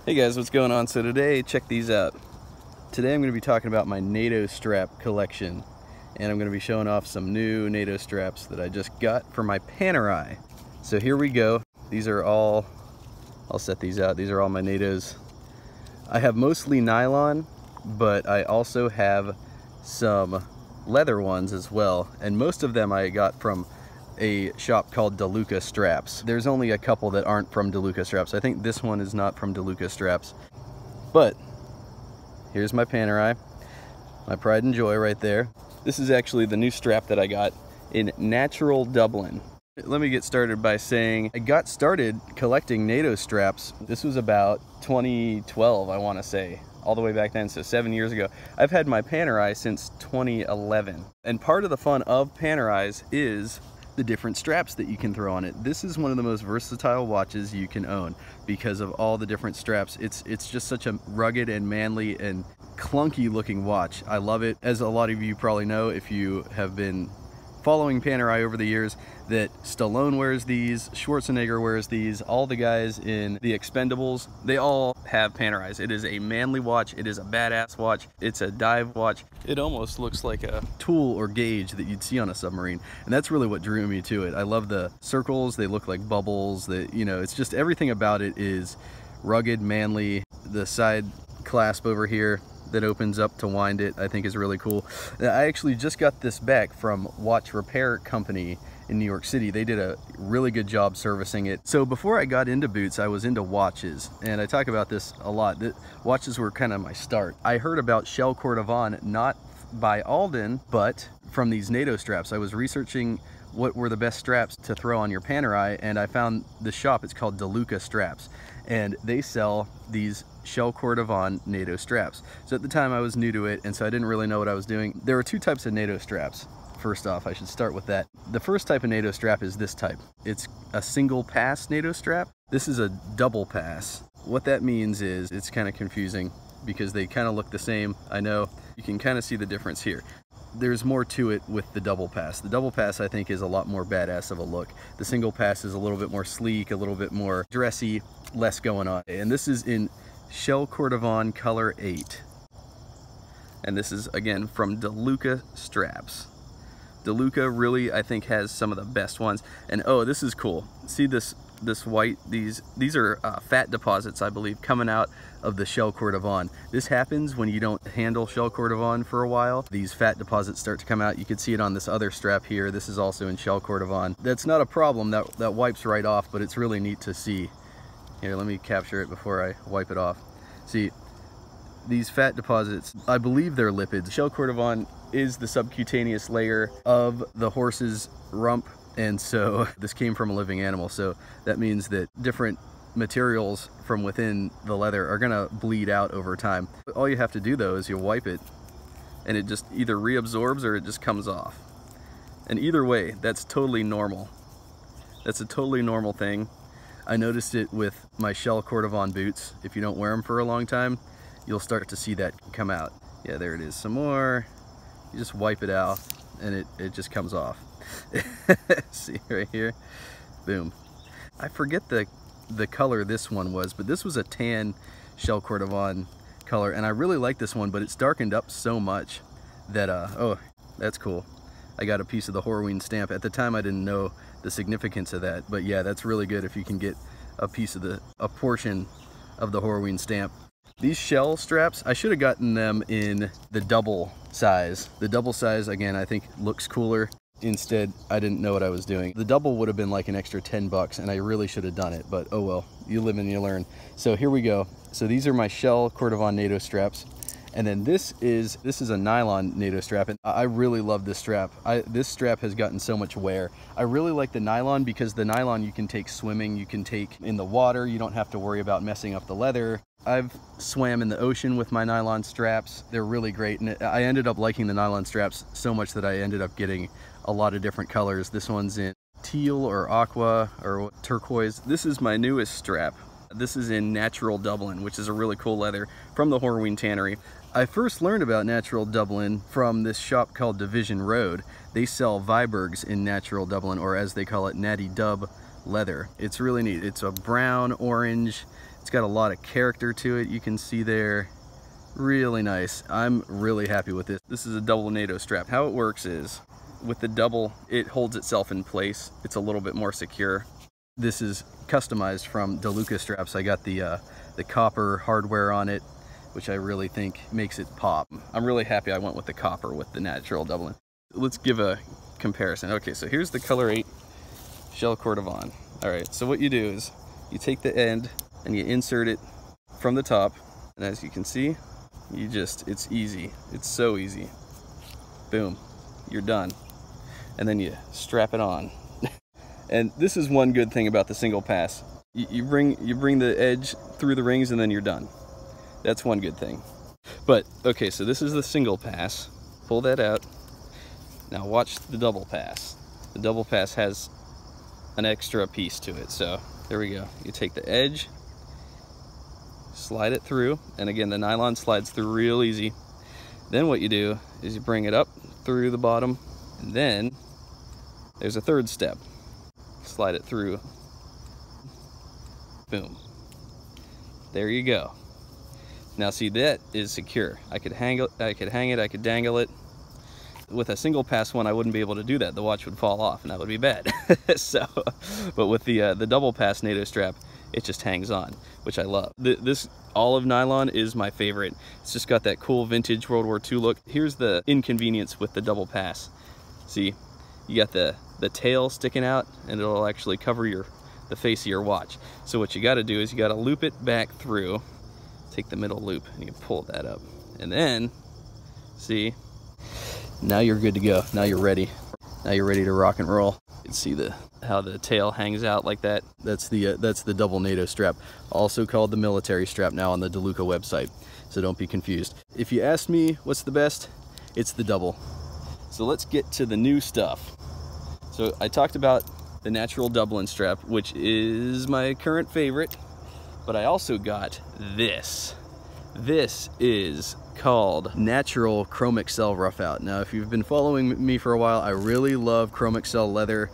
Hey guys, what's going on? So today, check these out. Today I'm going to be talking about my Nato strap collection, and I'm going to be showing off some new Nato straps that I just got for my Panerai. So here we go. These are all, I'll set these out. These are all my Natos. I have mostly nylon, but I also have some leather ones as well, and most of them I got from a shop called DeLuca Straps. There's only a couple that aren't from DeLuca Straps. I think this one is not from DeLuca Straps. But here's my Panerai, my pride and joy right there. This is actually the new strap that I got in Natural Dublin. Let me get started by saying I got started collecting Nato straps. This was about 2012, I want to say, all the way back then, so 7 years ago. I've had my Panerai since 2011. And part of the fun of Panerais is the different straps that you can throw on it. This is one of the most versatile watches you can own because of all the different straps. It's just such a rugged and manly and clunky looking watch. I love it. As a lot of you probably know, if you have been following Panerai over the years, that Stallone wears these, Schwarzenegger wears these, all the guys in The Expendables, they all have Panerais. It is a manly watch, it is a badass watch, it's a dive watch. It almost looks like a tool or gauge that you'd see on a submarine, and that's really what drew me to it. I love the circles, they look like bubbles, it's just everything about it is rugged, manly. The side clasp over here that opens up to wind it, I think is really cool. I actually just got this back from Watch Repair Company in New York City. They did a really good job servicing it. So before I got into boots, I was into watches, and I talk about this a lot. That watches were kind of my start. I heard about Shell Cordovon not by Alden, but from these Nato straps. I was researching what were the best straps to throw on your Panerai, and I found the shop. It's called DeLuca Straps, and they sell these Shell Cordovon Nato straps. So at the time I was new to it, and so I didn't really know what I was doing. There are two types of Nato straps. First off, I should start with that. The first type of Nato strap is this type. It's a single pass Nato strap. This is a double pass. What that means is, it's kind of confusing because they kind of look the same. I know, you can kind of see the difference here. There's more to it with the double pass. The double pass, I think, is a lot more badass of a look. The single pass is a little bit more sleek, a little bit more dressy, less going on. And this is in Shell Cordovon Color 8. And this is, again, from DeLuca Straps. DeLuca really, I think, has some of the best ones. And oh, this is cool. See this white, these are fat deposits, I believe, coming out of the Shell Cordovon. This happens when you don't handle Shell Cordovon for a while. These fat deposits start to come out. You can see it on this other strap here. This is also in Shell Cordovon. That's not a problem. That wipes right off, but it's really neat to see. Here, let me capture it before I wipe it off. See, these fat deposits, I believe they're lipids. Shell Cordovon is the subcutaneous layer of the horse's rump, and so this came from a living animal, so that means that different materials from within the leather are gonna bleed out over time. All you have to do though is you wipe it, and it just either reabsorbs or it just comes off. And either way, that's totally normal. That's a totally normal thing. I noticed it with my Shell Cordovon boots. If you don't wear them for a long time, you'll start to see that come out. Yeah, there it is, some more. You just wipe it out and it just comes off. See right here, boom. I forget the color this one was, but this was a tan Shell Cordovon color, and I really like this one, but it's darkened up so much that, oh, that's cool. I got a piece of the Horween stamp. At the time I didn't know the significance of that, but yeah, that's really good if you can get a piece of a portion of the Horween stamp. These shell straps, I should have gotten them in the double size. The double size, again, I think looks cooler. Instead, I didn't know what I was doing. The double would have been like an extra 10 bucks, and I really should have done it, but oh well, you live and you learn. So here we go. So these are my Shell Cordovon Nato straps. And then this is a nylon Nato strap, and I really love this strap. This strap has gotten so much wear. I really like the nylon because the nylon you can take swimming, you can take in the water, you don't have to worry about messing up the leather. I've swam in the ocean with my nylon straps. They're really great, and I ended up liking the nylon straps so much that I ended up getting a lot of different colors. This one's in teal or aqua or turquoise. This is my newest strap. This is in Natural Dublin, which is a really cool leather from the Horween Tannery. I first learned about Natural Dublin from this shop called Division Road. They sell Vibergs in Natural Dublin, or as they call it, Natty Dub leather. It's really neat. It's a brown, orange, It's got a lot of character to it. You can see there, really nice. I'm really happy with this. This is a double NATO strap. How it works is, with the double, it holds itself in place. It's a little bit more secure. This is customized from DeLuca straps. I got the copper hardware on it, which I really think makes it pop. I'm really happy I went with the copper with the natural doubling. Let's give a comparison. Okay, so here's the Color 8 shell Cordovan. All right, so what you do is you take the end and you insert it from the top, and as you can see, it's easy. It's so easy. Boom, you're done. And then you strap it on. And this is one good thing about the single pass. You bring the edge through the rings and then you're done. That's one good thing. But, okay, so this is the single pass. Pull that out. Now watch the double pass. The double pass has an extra piece to it. So, there we go. You take the edge, slide it through, and again, the nylon slides through real easy. Then what you do is you bring it up through the bottom, and then there's a third step. Slide it through. Boom. There you go. Now see, that is secure. I could hang it, I could dangle it. With a single pass one, I wouldn't be able to do that. The watch would fall off and that would be bad. So, but with the double pass NATO strap, it just hangs on, which I love. This olive nylon is my favorite. It's just got that cool vintage World War II look. Here's the inconvenience with the double pass. See, you got the tail sticking out and it'll actually cover the face of your watch. So what you gotta do is you gotta loop it back through, take the middle loop and you pull that up. And then, see, now you're good to go. Now you're ready. Now you're ready to rock and roll. You can see how the tail hangs out like that. That's the double NATO strap, also called the military strap now on the DeLuca website. So don't be confused. If you ask me what's the best, it's the double. So let's get to the new stuff. So I talked about the natural Dublin strap, which is my current favorite, but I also got this. This is called Natural Chrome Excel Rough Out. Now, if you've been following me for a while, I really love Chrome Excel leather.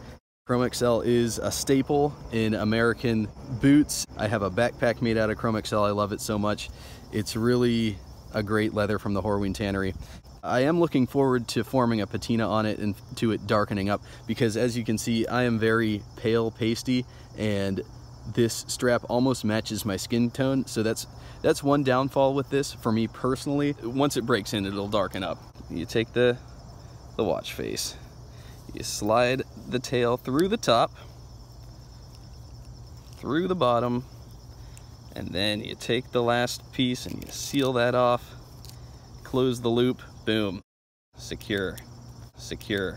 Chrome Excel is a staple in American boots. I have a backpack made out of Chrome Excel. I love it so much. It's really a great leather from the Horween Tannery. I am looking forward to forming a patina on it and to it darkening up, because as you can see, I am very pale pasty and this strap almost matches my skin tone. So that's one downfall with this for me personally. Once it breaks in, it'll darken up. You take the watch face, you slide the tail through the top, through the bottom, and then you take the last piece and you seal that off, close the loop, boom, secure, secure.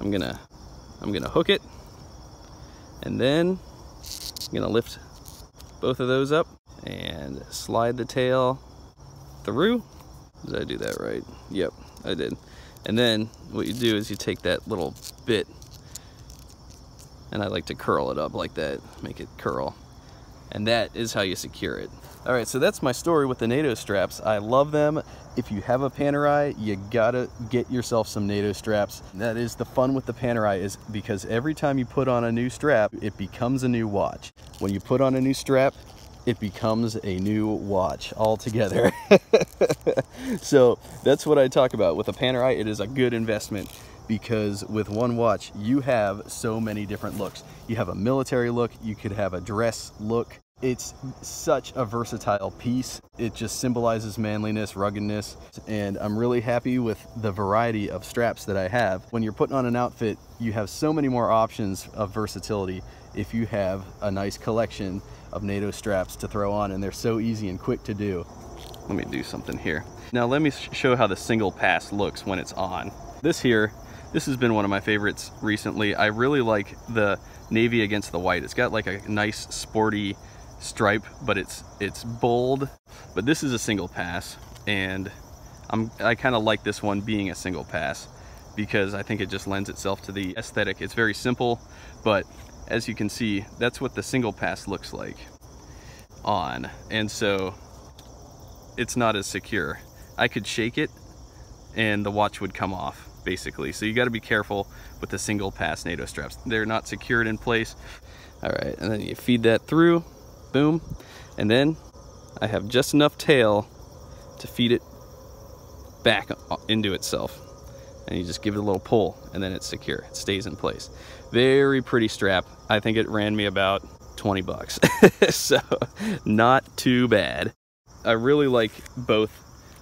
I'm gonna hook it, and then I'm gonna lift both of those up and slide the tail through. Did I do that right? Yep, I did. And then what you do is you take that little bit, and I like to curl it up like that, make it curl. And that is how you secure it. All right, so that's my story with the NATO straps. I love them. If you have a Panerai, you gotta get yourself some NATO straps. That is the fun with the Panerai, is because every time you put on a new strap, it becomes a new watch. When you put on a new strap, it becomes a new watch altogether. So that's what I talk about. With a Panerai, it is a good investment, because with one watch, you have so many different looks. You have a military look, you could have a dress look. It's such a versatile piece. It just symbolizes manliness, ruggedness, and I'm really happy with the variety of straps that I have. When you're putting on an outfit, you have so many more options of versatility if you have a nice collection of NATO straps to throw on, and they're so easy and quick to do. Let me do something here. Now let me show how the single pass looks when it's on. This has been one of my favorites recently. I really like the navy against the white. It's got like a nice sporty stripe, but it's bold. But this is a single pass, and I kind of like this one being a single pass because I think it just lends itself to the aesthetic. It's very simple, but as you can see, that's what the single pass looks like on, and so it's not as secure. I could shake it and the watch would come off, basically. So you got to be careful with the single pass NATO straps. They're not secured in place. All right, and then you feed that through, boom, and then I have just enough tail to feed it back into itself. And you just give it a little pull, and then it's secure. It stays in place. Very pretty strap. I think it ran me about 20 bucks. So not too bad. I really like both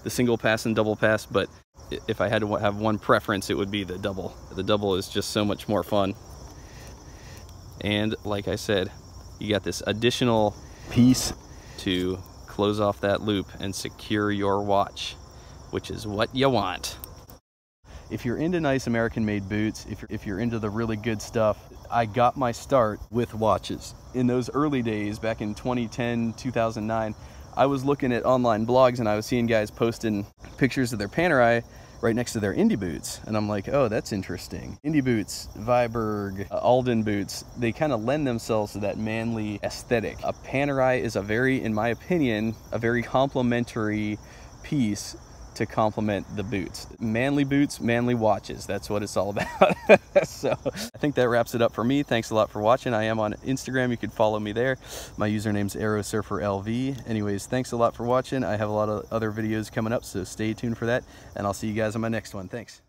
the single pass and double pass, but if I had to have one preference, it would be the double. The double is just so much more fun. And like I said, you got this additional piece to close off that loop and secure your watch, which is what you want. If you're into nice American-made boots, if you're into the really good stuff, I got my start with watches. In those early days, back in 2010, 2009, I was looking at online blogs and I was seeing guys posting pictures of their Panerai right next to their indie boots. And I'm like, oh, that's interesting. Indie boots, Viberg, Bordon Boots, they kind of lend themselves to that manly aesthetic. A Panerai is in my opinion, a very complementary piece to complement the boots. Manly boots, manly watches. That's what it's all about. So I think that wraps it up for me. Thanks a lot for watching. I am on Instagram. You can follow me there. My username's AeroSurferLV. Anyways, thanks a lot for watching. I have a lot of other videos coming up, so stay tuned for that. And I'll see you guys on my next one. Thanks.